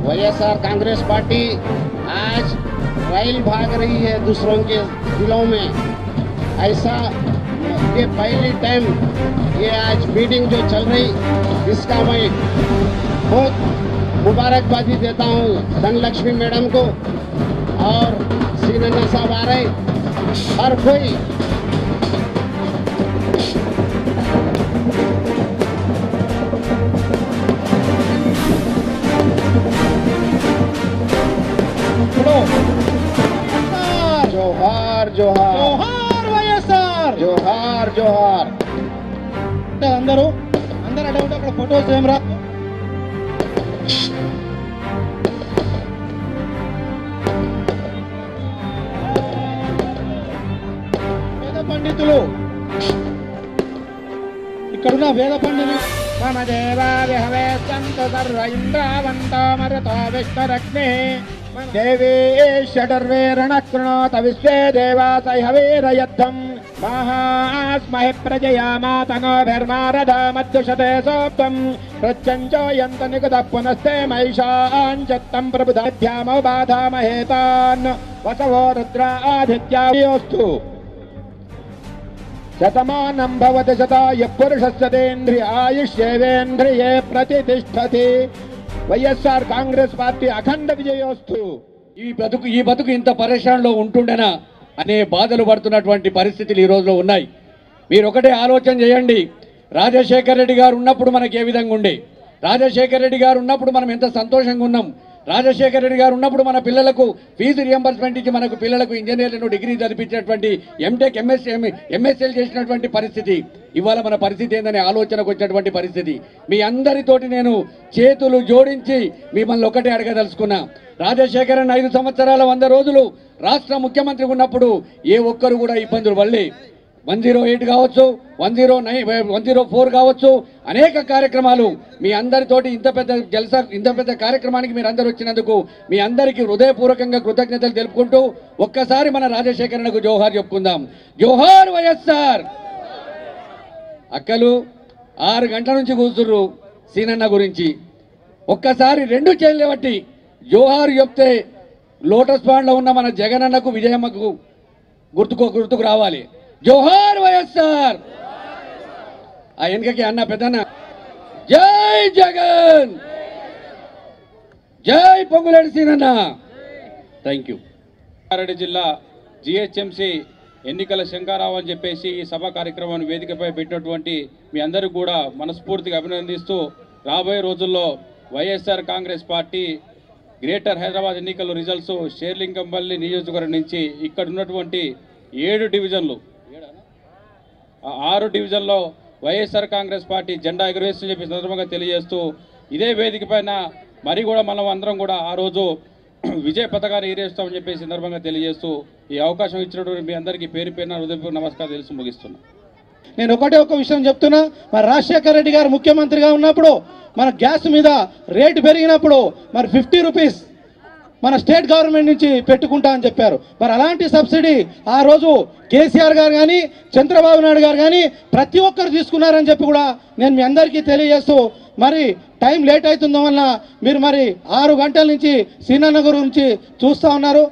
YSR Congress party आज रैल भाग रही है दूसरों के दिलों में। ऐसा ये पहली टाइम ये आज मीटिंग जो चल रही, इसका मैं बहुत मुबारकबादी देता हूँ धनलक्ष्मी मैडम को और सीनन्ना साहब आ रहे हर कोई। जोहार जोहार जोहार వైఎస్ఆర్ जोहार जोहार। అందరూ అటే ఉంటే అక్కడ ఫోటోస్ ఏం రా. వేద పండితులు ఇక్కడున్న వేద పండితులు మమ దేవావిహవే సంతు సర్వ ఇంద్రావంతో మరుతో విశ్వరగ్నే దేవీ షడర్వేరణ కృణోత విశ్వే దేవాసహవీరయద్ధం మహాస్మహి ప్రజయా మాతనోభిర్మారథమద్యుషతే సోప్తం ప్రత్యంచోయంత నిగత పునస్తే మహిషాంచత్తం ప్రభుధ్యామో బాధామహేతాన్ వసవో రుద్ర ఆదిత్యాయోస్తు శతమానం భవతి శతాయ పురుషస్యేంద్రియ ఆయుష్యేంద్రియే ప్రతిష్టతి. వైఎస్ఆర్ కాంగ్రెస్ పార్టీ అఖండ విజయోస్తు. ఈ బతుకు ఇంత పరేషాన్లో ఉంటుండేనా అనే బాధలు పడుతున్నటువంటి పరిస్థితులు ఈ రోజులో ఉన్నాయి. మీరు ఒకటే ఆలోచన చేయండి, రాజశేఖర రెడ్డి గారు ఉన్నప్పుడు మనకి ఏ విధంగా ఉండే, రాజశేఖర రెడ్డి గారు ఉన్నప్పుడు మనం ఎంత సంతోషంగా ఉన్నాం, రాజశేఖర రెడ్డి గారు ఉన్నప్పుడు మన పిల్లలకు ఫీజు రియంబర్స్మెంట్ ఇచ్చి మనకు పిల్లలకు ఇంజనీర్లను డిగ్రీ చదివించినటువంటి ఎంటెక్ ఎంఎస్ఎల్ చేసినటువంటి పరిస్థితి. ఇవాళ మన పరిస్థితి ఏందని ఆలోచనకు వచ్చినటువంటి పరిస్థితి. మీ అందరితోటి నేను చేతులు జోడించి మిమ్మల్ని ఒకటే అడగదలుచుకున్నా. రాజశేఖరన్ 5 సంవత్సరాల 100 రోజులు రాష్ట్ర ముఖ్యమంత్రిగా ఉన్నప్పుడు ఏ ఒక్కరు కూడా ఇబ్బందులు పడలే. 108 కావచ్చు, 109, 104 కావచ్చు, అనేక కార్యక్రమాలు మీ అందరితోటి ఇంత పెద్ద జల్సా, ఇంత పెద్ద కార్యక్రమానికి మీరు అందరూ వచ్చినందుకు మీ అందరికీ హృదయపూర్వకంగా కృతజ్ఞతలు తెలుపుకుంటూ ఒక్కసారి మన రాజశేఖరన్కు జోహార్ చెప్పుకుందాం. జోహార్ వైఎస్ఆర్. అక్కలు 6 గంటల నుంచి కూర్చుర్రు సీనన్న గురించి. ఒక్కసారి 2 చేతులు బట్టి జోహార్ చెప్తే లోటస్ పాండ్లో ఉన్న మన జగనన్నకు విజయమ్మకు గుర్తుకు రావాలి. జోహార్ వైఎస్ఆర్. ఆ వెనుకకి అన్న పెద్దన్న జై జగన్, జై పొంగులేటి సీనన్న. Thank you. రంగారెడ్డి జిల్లా జిహెచ్ఎంసి ఎన్నికల శంకారావు అని చెప్పేసి ఈ సభ కార్యక్రమాన్ని వేదికపై పెట్టినటువంటి మీ అందరికీ కూడా మనస్ఫూర్తిగా అభినందిస్తూ రాబోయే రోజుల్లో వైఎస్ఆర్ కాంగ్రెస్ పార్టీ గ్రేటర్ హైదరాబాద్ ఎన్నికల రిజల్ట్స్ షేర్లింగంపల్లి నియోజకవర్గం నుంచి ఇక్కడ ఉన్నటువంటి 7 డివిజన్లు 6 డివిజన్లో వైఎస్ఆర్ కాంగ్రెస్ పార్టీ జెండా ఎగురవేస్తుందని చెప్పి సందర్భంగా తెలియజేస్తూ ఇదే వేదిక పైన మరి కూడా మనం అందరం కూడా ఆ రోజు విజయ పథకాన్ని ఎగిరేస్తామని చెప్పి సందర్భంగా తెలియజేస్తూ ఈ అవకాశం ఇచ్చినటువంటి మీ అందరికీ పేరు పేరున హృదయపూర్వక నమస్కారం తెలిసి ముగిస్తున్నా. నేను ఒకటే ఒక విషయం చెప్తున్నా. మరి రాజశేఖర రెడ్డి గారు ముఖ్యమంత్రిగా ఉన్నప్పుడు మన గ్యాస్ మీద రేటు పెరిగినప్పుడు మరి 50 రూపీస్ మన స్టేట్ గవర్నమెంట్ నుంచి పెట్టుకుంటా అని చెప్పారు. మరి అలాంటి సబ్సిడీ ఆ రోజు కేసీఆర్ గారు కానీ చంద్రబాబు నాయుడు గారు కానీ ప్రతి ఒక్కరు తీసుకున్నారని చెప్పి కూడా నేను మీ అందరికీ తెలియజేస్తూ, మరి టైం లేట్ అవుతుందో వల్ల మీరు మరి 6 గంటల నుంచి సీనన్న గురించి చూస్తూ ఉన్నారు.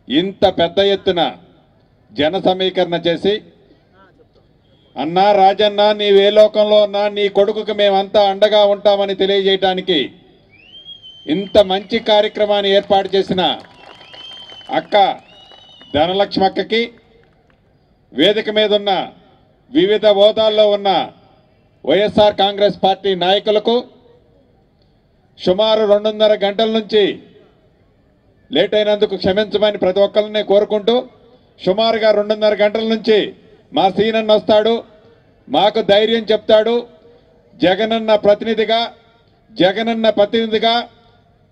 ఇంత పెద్ద ఎత్తున జన సమీకరణ చేసి అన్నా రాజన్న నీవే లోకంలో ఉన్నా నీ కొడుకుకి మేమంతా అండగా ఉంటామని తెలియజేయడానికి ఇంత మంచి కార్యక్రమాన్ని ఏర్పాటు చేసిన అక్క ధనలక్ష్మి అక్కకి, వేదిక మీద ఉన్న వివిధ హోదాల్లో ఉన్న వైఎస్ఆర్ కాంగ్రెస్ పార్టీ నాయకులకు, సుమారు 2.5 గంటల నుంచి లేట్ అయినందుకు క్షమించమని ప్రతి ఒక్కరిని కోరుకుంటూ, సుమారుగా 2.5 గంటల నుంచి మా సీనన్న వస్తాడు, మాకు ధైర్యం చెప్తాడు, జగనన్న ప్రతినిధిగా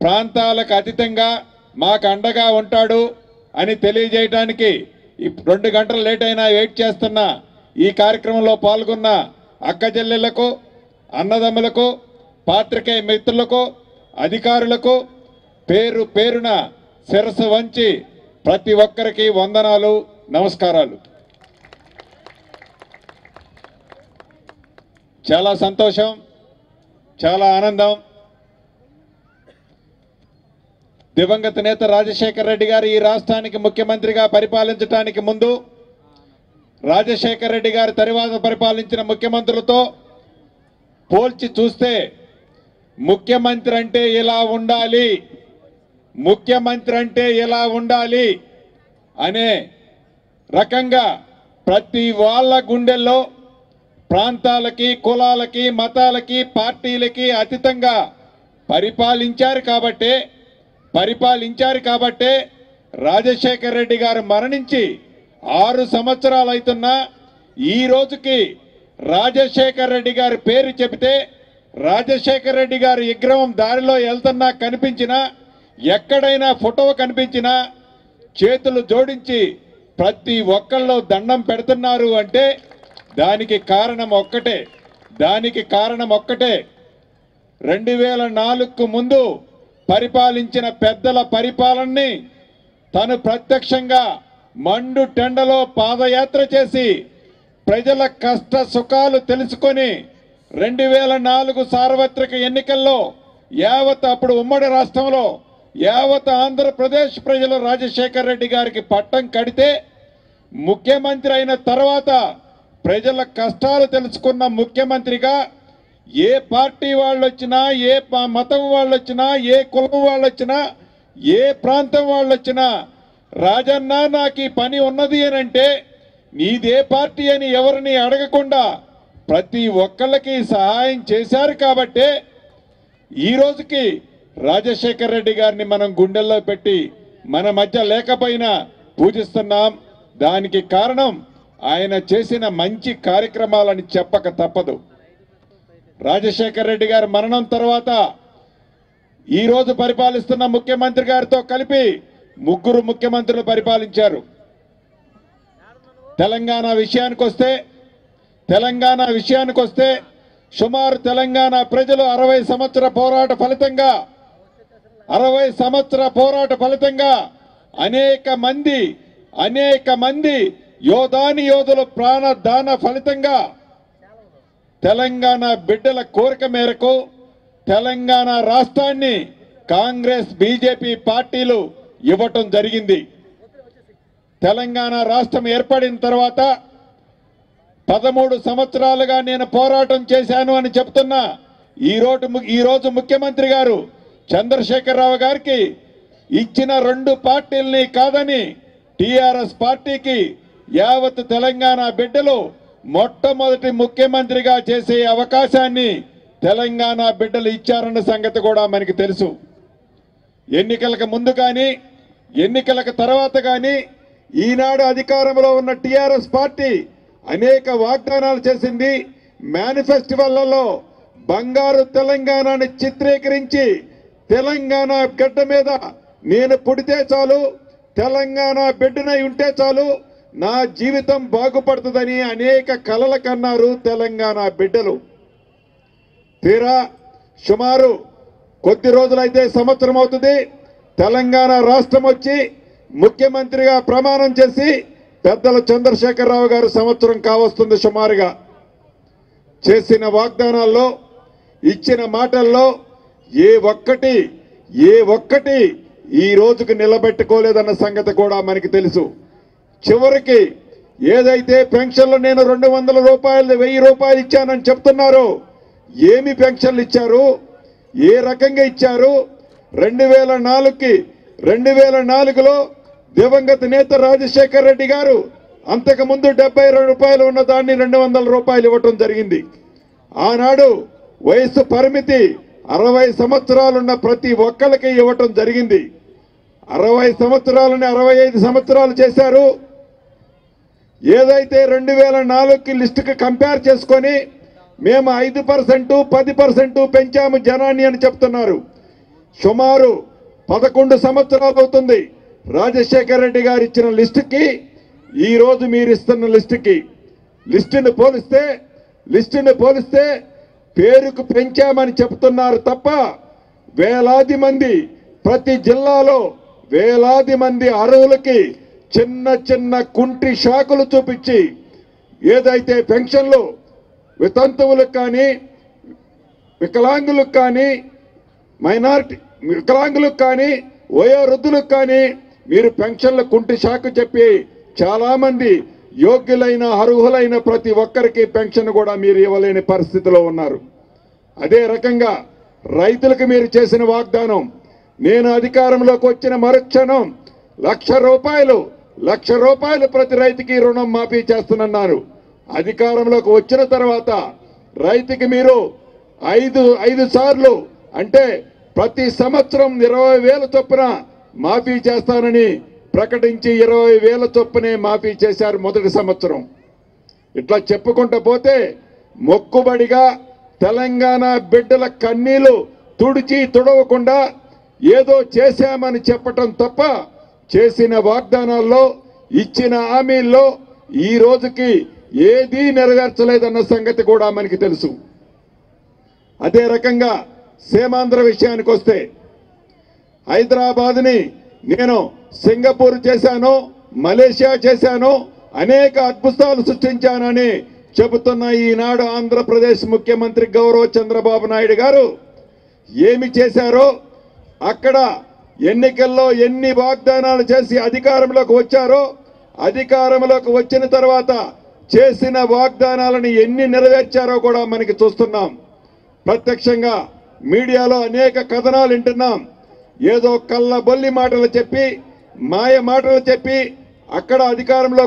ప్రాంతాలకు అతీతంగా మాకు అండగా ఉంటాడు అని తెలియజేయడానికి 2 గంటలు లేట్ అయినా వెయిట్ చేస్తున్న ఈ కార్యక్రమంలో పాల్గొన్న అక్క చెల్లెళ్లకు, అన్నదమ్ములకు, పాత్రికేయ మిత్రులకు, అధికారులకు పేరు పేరున శిరస్సు వంచి ప్రతి ఒక్కరికి వందనాలు, నమస్కారాలు. చాలా సంతోషం. చాలా ఆనందం. దివంగత నేత రాజశేఖర రెడ్డి గారు ఈ రాష్ట్రానికి ముఖ్యమంత్రిగా పరిపాలించడానికి ముందు రాజశేఖర రెడ్డి గారి తరువాత పరిపాలించిన ముఖ్యమంత్రులతో పోల్చి చూస్తే ముఖ్యమంత్రి అంటే ఇలా ఉండాలి, ముఖ్యమంత్రి అంటే ఇలా ఉండాలి అనే రకంగా ప్రతి వాళ్ళ గుండెల్లో ప్రాంతాలకి, కులాలకి, మతాలకి, పార్టీలకి అతీతంగా పరిపాలించారు కాబట్టే రాజశేఖర రెడ్డి గారు మరణించి 6 సంవత్సరాలు అవుతున్నా ఈ రోజుకి రాజశేఖర రెడ్డి గారి పేరు చెబితే రాజశేఖర రెడ్డి గారి విగ్రహం దారిలో వెళ్తున్నా కనిపించినా, ఎక్కడైనా ఫోటో కనిపించినా చేతులు జోడించి ప్రతి ఒక్కళ్ళు దండం పెడుతున్నారు అంటే దానికి కారణం ఒక్కటే 2004కు ముందు పరిపాలించిన పెద్దల పరిపాలనని తను ప్రత్యక్షంగా మండు టెండలో పాదయాత్ర చేసి ప్రజల కష్ట సుఖాలు తెలుసుకొని 2004 సార్వత్రిక ఎన్నికల్లో యావత్ అప్పుడు ఉమ్మడి రాష్ట్రంలో యావత్ ఆంధ్రప్రదేశ్ ప్రజలు రాజశేఖర రెడ్డి గారికి పట్టం కడితే ముఖ్యమంత్రి అయిన తర్వాత ప్రజల కష్టాలు తెలుసుకున్న ముఖ్యమంత్రిగా ఏ పార్టీ వాళ్ళు వచ్చినా, ఏ మతం వాళ్ళు వచ్చినా, ఏ కులం వాళ్ళు వచ్చినా, ఏ ప్రాంతం వాళ్ళు వచ్చినా రాజన్న నాకు ఈ పని ఉన్నది అని అంటే నీదే పార్టీ అని ఎవరిని అడగకుండా ప్రతి ఒక్కళ్ళకి సహాయం చేశారు కాబట్టే ఈ రోజుకి రాజశేఖర రెడ్డి గారిని మనం గుండెల్లో పెట్టి మన మధ్య లేకపోయినా పూజిస్తున్నాం. దానికి కారణం ఆయన చేసిన మంచి కార్యక్రమాలని చెప్పక తప్పదు. రాజశేఖర రెడ్డి గారి మరణం తర్వాత ఈ రోజు పరిపాలిస్తున్న ముఖ్యమంత్రి గారితో కలిపి 3 ముఖ్యమంత్రులు పరిపాలించారు. తెలంగాణ విషయానికి వస్తే సుమారు తెలంగాణ ప్రజలు 60 సంవత్సర పోరాట ఫలితంగా అనేక మంది యోధుల ప్రాణదాన ఫలితంగా తెలంగాణ బిడ్డల కోరిక మేరకు తెలంగాణ రాష్ట్రాన్ని కాంగ్రెస్, బీజేపీ పార్టీలు ఇవ్వటం జరిగింది. తెలంగాణ రాష్ట్రం ఏర్పడిన తర్వాత 13 సంవత్సరాలుగా నేను పోరాటం చేశాను అని చెప్తున్నా ఈ రోజు ముఖ్యమంత్రి గారు చంద్రశేఖరరావు గారికి ఇచ్చిన 2 పార్టీల్ని కాదని టీఆర్ఎస్ పార్టీకి యావత్ తెలంగాణ బిడ్డలు మొట్టమొదటి ముఖ్యమంత్రిగా చేసే అవకాశాన్ని తెలంగాణ బిడ్డలు ఇచ్చారన్న సంగతి కూడా మనకి తెలుసు. ఎన్నికలకు ముందు కానీ ఎన్నికలకు తర్వాత కానీ ఈనాడు అధికారంలో ఉన్న టీఆర్ఎస్ పార్టీ అనేక వాగ్దానాలు చేసింది. మేనిఫెస్టోలలో బంగారు తెలంగాణని చిత్రీకరించి తెలంగాణ గడ్డ మీద నేను పుడితే చాలు, తెలంగాణ బిడ్డనై ఉంటే చాలు, నా జీవితం బాగుపడుతుందని అనేక కలలు కన్నారు తెలంగాణ బిడ్డలు. తీరా సుమారు కొద్ది రోజులైతే సంవత్సరం అవుతుంది తెలంగాణ రాష్ట్రం వచ్చి ముఖ్యమంత్రిగా ప్రమాణం చేసి పెద్దల చంద్రశేఖరరావు గారు సంవత్సరం కావస్తుంది. సుమారుగా చేసిన వాగ్దానాల్లో, ఇచ్చిన మాటల్లో ఏ ఒక్కటి ఈ రోజుకు నిలబెట్టుకోలేదన్న సంగతి కూడా మనకి తెలుసు. చివరికి ఏదైతే పెన్షన్లు నేను 200 రూపాయలు 1000 రూపాయలు ఇచ్చానని చెప్తున్నారో ఏమి పెన్షన్లు ఇచ్చారు, ఏ రకంగా ఇచ్చారు? 2004లో దివంగత నేత రాజశేఖర రెడ్డి గారు అంతకుముందు 72 రూపాయలు ఉన్న దాన్ని 200 రూపాయలు ఇవ్వటం జరిగింది. ఆనాడు వయసు పరిమితి 60 సంవత్సరాలున్న ప్రతి ఒక్కరికి ఇవ్వటం జరిగింది. 60 సంవత్సరాలని 65 సంవత్సరాలు చేశారు. ఏదైతే 2004కి లిస్టుకి కంపేర్ చేసుకొని మేము 5%, 10% పెంచాము జనాన్ని అని చెప్తున్నారు. సుమారు 11 సంవత్సరాలు అవుతుంది రాజశేఖర రెడ్డి గారు ఇచ్చిన లిస్టుకి ఈ రోజు మీరు ఇస్తున్న లిస్టును పోలిస్తే పేరుకు పెంచామని చెప్తున్నారు తప్ప వేలాది మంది ప్రతి జిల్లాలో వేలాది మంది అర్హులకి చిన్న కుంటి షాకులు చూపించి ఏదైతే పెన్షన్లు వితంతువులకు కానీ వికలాంగులకు కానీ వికలాంగులకు కానీ వయోవృద్ధులకు కానీ మీరు పెన్షన్ల కుంటి షాకు చెప్పి చాలామంది యోగ్యులైన అర్హులైన ప్రతి ఒక్కరికి పెన్షన్ కూడా మీరు ఇవ్వలేని పరిస్థితిలో ఉన్నారు. అదే రకంగా రైతులకు మీరు చేసిన వాగ్దానం, నేను అధికారంలోకి వచ్చిన మరుక్షణం ₹1,00,000 ప్రతి రైతుకి రుణం మాఫీ చేస్తున్నారు. అధికారంలోకి వచ్చిన తర్వాత రైతుకి మీరు ఐదు సార్లు అంటే ప్రతి సంవత్సరం 20,000 చొప్పున మాఫీ చేస్తానని ప్రకటించి 20,000 చొప్పునే మాఫీ చేశారు మొదటి సంవత్సరం. ఇట్లా చెప్పుకుంటూ పోతే మొక్కుబడిగా తెలంగాణ బిడ్డల కన్నీళ్లు తుడవకుండా ఏదో చేశామని చెప్పటం తప్ప చేసిన వాగ్దానాల్లో ఇచ్చిన హామీల్లో ఈ రోజుకి ఏదీ నెరవేర్చలేదన్న సంగతి కూడా మనకి తెలుసు. అదే రకంగా సీమాంధ్ర విషయానికి వస్తే హైదరాబాద్ని నేను సింగపూర్ చేశాను, మలేషియా చేశాను, అనేక అద్భుతాలు సృష్టించానని చెబుతున్న ఈనాడు ఆంధ్రప్రదేశ్ ముఖ్యమంత్రి గౌరవ చంద్రబాబు నాయుడు గారు ఏమి చేశారో, అక్కడ ఎన్నికల్లో ఎన్ని వాగ్దానాలు చేసి అధికారంలోకి వచ్చారో, అధికారంలోకి వచ్చిన తర్వాత చేసిన వాగ్దానాలను ఎన్ని నెరవేర్చారో కూడా మనకి చూస్తున్నాం. ప్రత్యక్షంగా మీడియాలో అనేక కథనాలు వింటున్నాం. ఏదో కళ్ళబొల్లి మాటలు చెప్పి, మాయ మాటలు చెప్పి అక్కడ అధికారంలో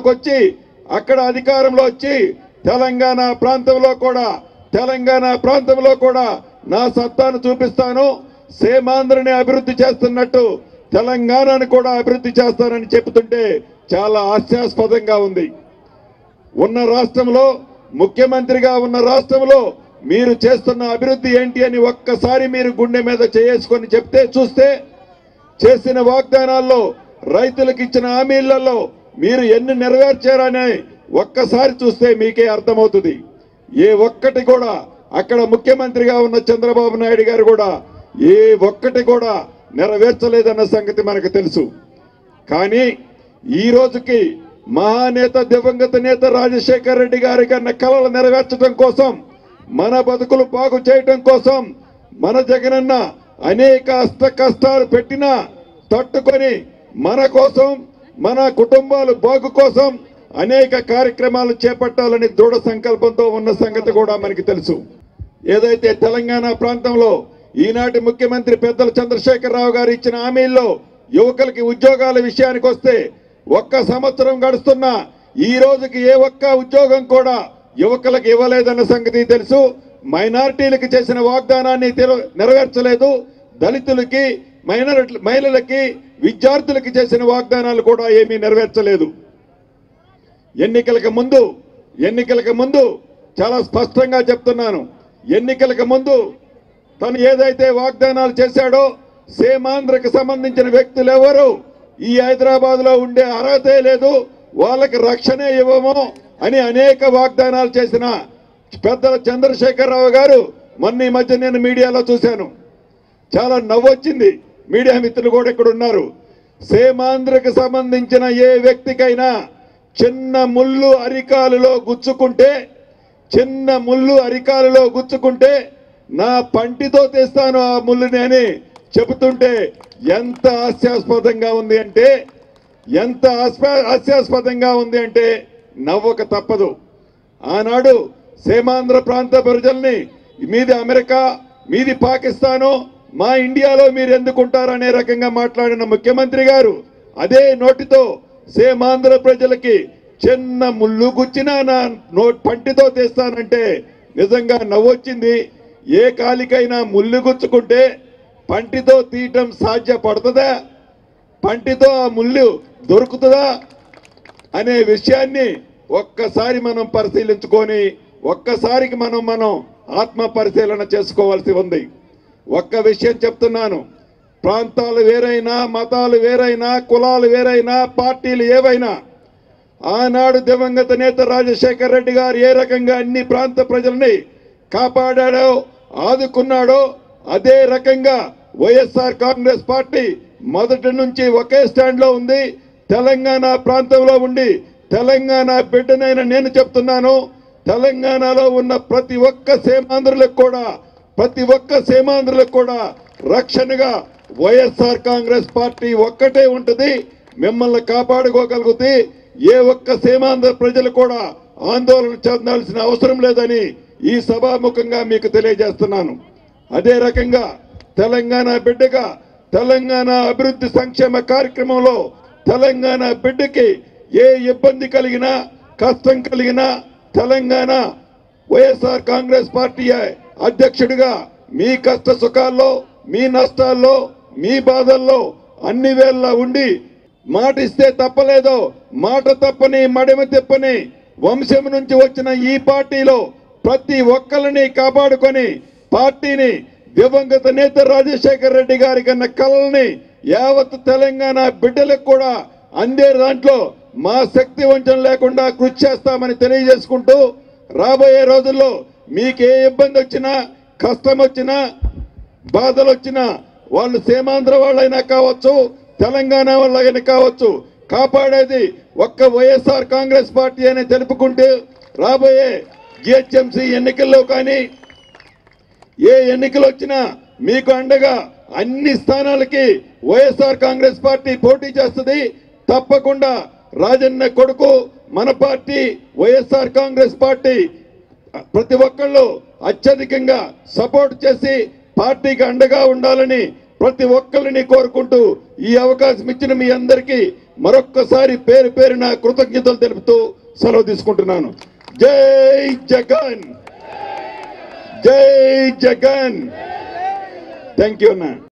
వచ్చి తెలంగాణ ప్రాంతంలో కూడా నా సత్తాను చూపిస్తాను, సీమాంధ్రని అభివృద్ధి చేస్తున్నట్టు తెలంగాణను కూడా అభివృద్ధి చేస్తానని చెబుతుంటే చాలా హాస్యాస్పదంగా ఉంది. ముఖ్యమంత్రిగా ఉన్న రాష్ట్రంలో మీరు చేస్తున్న అభివృద్ధి ఏంటి అని ఒక్కసారి మీరు గుండె మీద చేసుకొని చూస్తే చేసిన వాగ్దానాల్లో, రైతులకు ఇచ్చిన హామీలలో మీరు ఎన్ని నెరవేర్చారని ఒక్కసారి చూస్తే మీకే అర్థమవుతుంది. ఏ ఒక్కటి కూడా అక్కడ ముఖ్యమంత్రిగా ఉన్న చంద్రబాబు నాయుడు గారు కూడా ఏ ఒక్కటి కూడా నెరవేర్చలేదన్న సంగతి మనకు తెలుసు. కానీ ఈ రోజుకి మహానేత దివంగత నేత రాజశేఖర రెడ్డి గారి కన్న కలలు నెరవేర్చడం కోసం, మన బతుకులు బాగు చేయటం కోసం మన జగనన్న అనేక కష్టాలు పెట్టినా తట్టుకొని మన కోసం, మన కుటుంబాలు బాగు కోసం అనేక కార్యక్రమాలు చేపట్టాలని దృఢ సంకల్పంతో ఉన్న సంగతి కూడా మనకి తెలుసు. ఏదైతే తెలంగాణ ప్రాంతంలో ఈనాటి ముఖ్యమంత్రి పెద్దల చంద్రశేఖరరావు గారు ఇచ్చిన హామీల్లో యువకులకి ఉద్యోగాల విషయానికి వస్తే 1 సంవత్సరం గడుస్తున్నా ఈ రోజుకి ఏ ఒక్క ఉద్యోగం కూడా యువకులకు ఇవ్వలేదన్న సంగతి తెలుసు. మైనారిటీలకు చేసిన వాగ్దానాన్ని నెరవేర్చలేదు. దళితులకి, మహిళలకి, విద్యార్థులకి చేసిన వాగ్దానాలు కూడా ఏమీ నెరవేర్చలేదు. ఎన్నికలకు ముందు చాలా స్పష్టంగా చెప్తున్నాను, ఎన్నికలకు ముందు తను ఏదైతే వాగ్దానాలు చేశాడో సీమాంధ్రకు సంబంధించిన వ్యక్తులు ఎవరు ఈ హైదరాబాద్లో ఉండే అర్హతే లేదు, వాళ్ళకి రక్షణే ఇవ్వము అని అనేక వాగ్దానాలు చేసిన పెద్దల చంద్రశేఖరరావు గారు మొన్న ఈ మధ్య నేను మీడియాలో చూశాను. చాలా నవ్వొచ్చింది. మీడియా మిత్రులు కూడా ఇక్కడ ఉన్నారు. సీమాంధ్రకు సంబంధించిన ఏ వ్యక్తికైనా చిన్న ముళ్ళు అరికాలులో గుచ్చుకుంటే నా పంటితో తెస్తాను ఆ ముళ్ళుని అని చెబుతుంటే ఎంత హాస్యాస్పదంగా ఉంది అంటే నవ్వక తప్పదు. ఆనాడు సీమాంధ్ర ప్రాంత ప్రజల్ని మీది అమెరికా, మీది పాకిస్తాను, మా ఇండియాలో మీరు ఎందుకుంటారనే రకంగా మాట్లాడిన ముఖ్యమంత్రి గారు అదే నోటితో సీమాంధ్ర ప్రజలకి చిన్న ముళ్ళు గుచ్చినా నా పంటితో తెస్తానంటే నిజంగా నవ్వొచ్చింది. ఏ కాలికైనా ముళ్ళు గుచ్చుకుంటే పంటితో తీయటం సాధ్యపడుతుందా? పంటితో ఆ ముళ్ళు దొరుకుతుందా అనే విషయాన్ని ఒక్కసారి మనం పరిశీలించుకొని ఒక్కసారికి మనం ఆత్మ పరిశీలన చేసుకోవాల్సి ఉంది. ఒక్క విషయం చెప్తున్నాను, ప్రాంతాలు వేరైనా, మతాలు వేరైనా, కులాలు వేరైనా, పార్టీలు ఏవైనా, ఆనాడు దివంగత నేత రాజశేఖర రెడ్డి గారు ఏ రకంగా అన్ని ప్రాంత ప్రజల్ని కాపాడాడో, ఆదుకున్నాడో అదే రకంగా వైఎస్ఆర్ కాంగ్రెస్ పార్టీ మొదటి నుంచి ఒకే స్టాండ్లో ఉంది. తెలంగాణ ప్రాంతంలో ఉండి తెలంగాణ బిడ్డనైన నేను చెప్తున్నాను, తెలంగాణలో ఉన్న ప్రతి ఒక్క సీమాంధ్రులకు కూడా ప్రతి ఒక్క సీమాంధ్రులకు కూడా రక్షణగా వైఎస్ఆర్ కాంగ్రెస్ పార్టీ ఒక్కటే ఉంటుంది. మిమ్మల్ని కాపాడుకోగలుగుతుంది. ఏ ఒక్క సీమాంధ్ర ప్రజలు కూడా ఆందోళన చెందాల్సిన అవసరం లేదని ఈ సభాముఖంగా మీకు తెలియజేస్తున్నాను. అదే రకంగా తెలంగాణ బిడ్డగా తెలంగాణ అభివృద్ధి సంక్షేమ కార్యక్రమంలో తెలంగాణ బిడ్డకి ఏ ఇబ్బంది కలిగినా కష్టం కలిగినా తెలంగాణ వైఎస్ఆర్ కాంగ్రెస్ పార్టీ అధ్యక్షుడిగా మీ కష్ట సుఖాల్లో మీ నష్టాల్లో మీ బాధల్లో అన్ని వేళ ఉండి మాట ఇస్తే తప్పలేదో మాట తప్పని మడిమ తిప్పని వంశం నుంచి వచ్చిన ఈ పార్టీలో ప్రతి ఒక్కరిని కాపాడుకొని పార్టీని దివంగత నేత రాజశేఖర రెడ్డి గారి కన్నా కళల్ని యావత్ తెలంగాణ బిడ్డలకు కూడా అందే దాంట్లో మా శక్తి వంచన లేకుండా కృషి చేస్తామని తెలియజేసుకుంటూ రాబోయే రోజుల్లో మీకు ఏ ఇబ్బంది వచ్చినా కష్టం వచ్చినా బాధలు వచ్చినా వాళ్ళు సీమాంధ్ర వాళ్ళైనా కావచ్చు తెలంగాణ వాళ్ళైనా కావచ్చు కాపాడేది ఒక్క వైఎస్ఆర్ కాంగ్రెస్ పార్టీ అని తెలుపుకుంటూ రాబోయే జిహెచ్ఎంసీ ఎన్నికల్లో కానీ ఏ ఎన్నికలు వచ్చినా మీకు అండగా అన్ని స్థానాలకి వైఎస్ఆర్ కాంగ్రెస్ పార్టీ పోటీ చేస్తుంది. తప్పకుండా రాజన్న కొడుకు మన పార్టీ వైఎస్ఆర్ కాంగ్రెస్ పార్టీ ప్రతి ఒక్కళ్ళు అత్యధికంగా సపోర్ట్ చేసి పార్టీకి అండగా ఉండాలని ప్రతి ఒక్కరిని కోరుకుంటూ ఈ అవకాశం ఇచ్చిన మీ అందరికీ మరొక్కసారి పేరు పేరున కృతజ్ఞతలు తెలుపుతూ సెలవు తీసుకుంటున్నాను. జై జగన్, జై జగన్. థ్యాంక్ యూ అన్నా.